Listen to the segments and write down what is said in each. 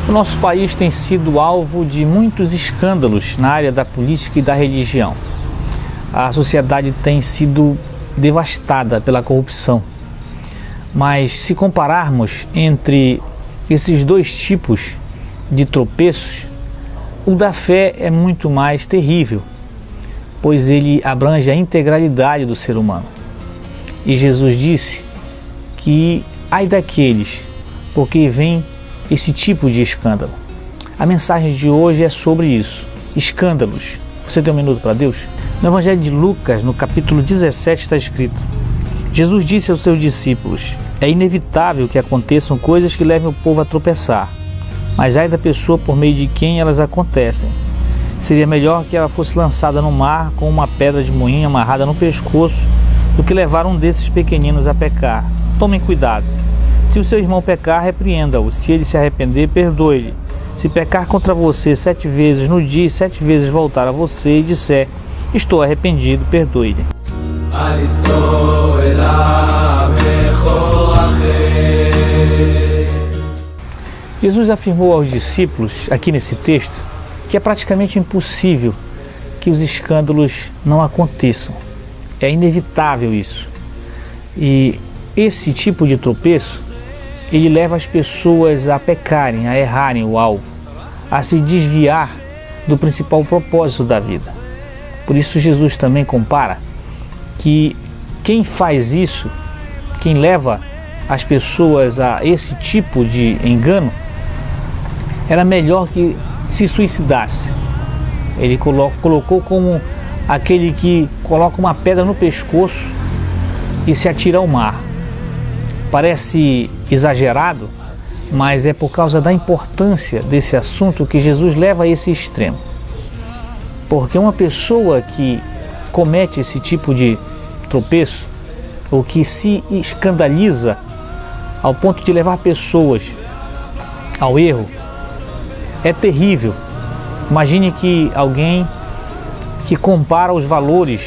O nosso país tem sido alvo de muitos escândalos na área da política e da religião. A sociedade tem sido devastada pela corrupção. Mas se compararmos entre esses dois tipos de tropeços, o da fé é muito mais terrível, pois ele abrange a integralidade do ser humano. E Jesus disse que ai daqueles, porque vem esse tipo de escândalo. A mensagem de hoje é sobre isso, escândalos. Você tem um minuto para Deus? No Evangelho de Lucas, no capítulo 17, está escrito: Jesus disse aos seus discípulos: é inevitável que aconteçam coisas que levem o povo a tropeçar, mas ai da pessoa por meio de quem elas acontecem. Seria melhor que ela fosse lançada no mar com uma pedra de moinho amarrada no pescoço do que levar um desses pequeninos a pecar. Tomem cuidado. Se o seu irmão pecar, repreenda-o. Se ele se arrepender, perdoe-lhe. Se pecar contra você 7 vezes no dia e 7 vezes voltar a você e disser: estou arrependido, perdoe-lhe. Jesus afirmou aos discípulos, aqui nesse texto, que é praticamente impossível que os escândalos não aconteçam. É inevitável isso. E esse tipo de tropeço, ele leva as pessoas a pecarem, a errarem o alvo, a se desviar do principal propósito da vida. Por isso Jesus também compara que quem faz isso, quem leva as pessoas a esse tipo de engano, era melhor que se suicidasse. Ele colocou como aquele que coloca uma pedra no pescoço e se atira ao mar. Parece exagerado, mas é por causa da importância desse assunto que Jesus leva a esse extremo. Porque uma pessoa que comete esse tipo de tropeço, ou que se escandaliza ao ponto de levar pessoas ao erro, é terrível. Imagine que alguém que compara os valores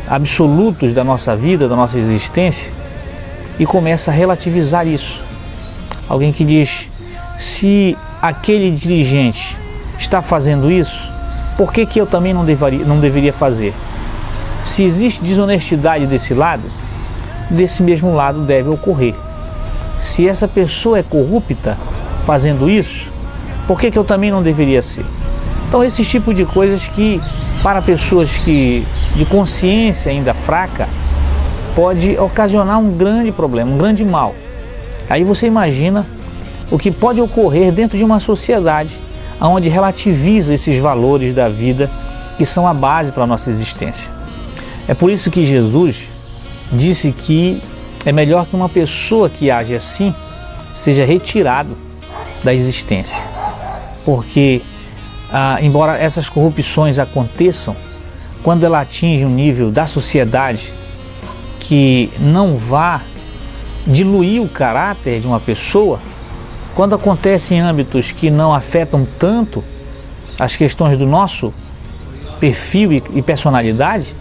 absolutos da nossa vida, da nossa existência, e começa a relativizar isso. Alguém que diz: se aquele dirigente está fazendo isso, por que eu também não deveria fazer? Se existe desonestidade desse lado, desse mesmo lado deve ocorrer. Se essa pessoa é corrupta fazendo isso, por que eu também não deveria ser? Então, esse tipo de coisas que, para pessoas de consciência ainda fraca, pode ocasionar um grande problema, um grande mal. Aí você imagina o que pode ocorrer dentro de uma sociedade onde relativiza esses valores da vida que são a base para a nossa existência. É por isso que Jesus disse que é melhor que uma pessoa que age assim seja retirado da existência. Porque, embora essas corrupções aconteçam, quando ela atinge um nível da sociedade que não vá diluir o caráter de uma pessoa, quando acontece em âmbitos que não afetam tanto as questões do nosso perfil e personalidade,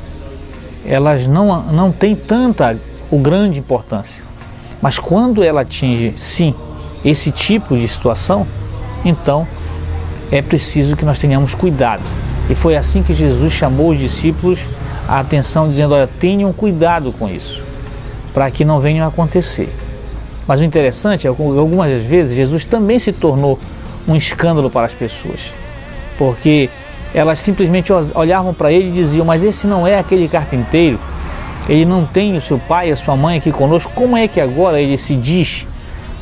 elas não têm tanta ou grande importância. Mas quando ela atinge, sim, esse tipo de situação, então é preciso que nós tenhamos cuidado. E foi assim que Jesus chamou os discípulos a atenção, dizendo: olha, tenham cuidado com isso, para que não venham a acontecer. Mas o interessante é que algumas vezes Jesus também se tornou um escândalo para as pessoas, porque elas simplesmente olhavam para ele e diziam: mas esse não é aquele carpinteiro, ele não tem o seu pai e a sua mãe aqui conosco, como é que agora ele se diz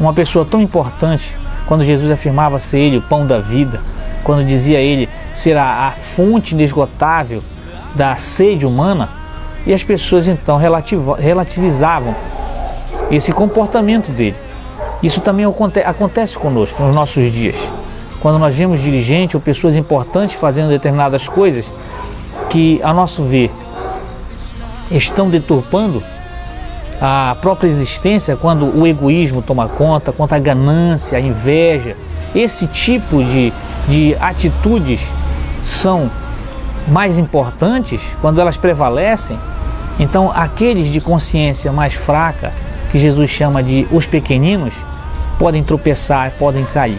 uma pessoa tão importante, quando Jesus afirmava ser ele o pão da vida, quando dizia ele ser a fonte inesgotável da sede humana? E as pessoas então relativizavam esse comportamento dele. Isso também acontece conosco nos nossos dias, quando nós vemos dirigentes ou pessoas importantes fazendo determinadas coisas que, a nosso ver, estão deturpando a própria existência, quando o egoísmo toma conta, quando a ganância, a inveja, esse tipo de atitudes são mais importantes, quando elas prevalecem, então aqueles de consciência mais fraca, que Jesus chama de os pequeninos, podem tropeçar, podem cair.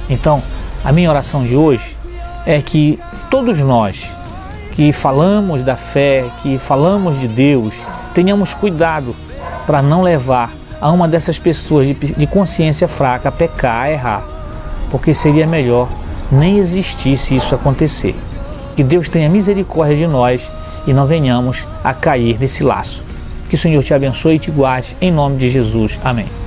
Então, a minha oração de hoje é que todos nós que falamos da fé, que falamos de Deus, tenhamos cuidado para não levar a uma dessas pessoas de consciência fraca a pecar, a errar, porque seria melhor nem existir se isso acontecer. Que Deus tenha misericórdia de nós e não venhamos a cair nesse laço. Que o Senhor te abençoe e te guarde, em nome de Jesus. Amém.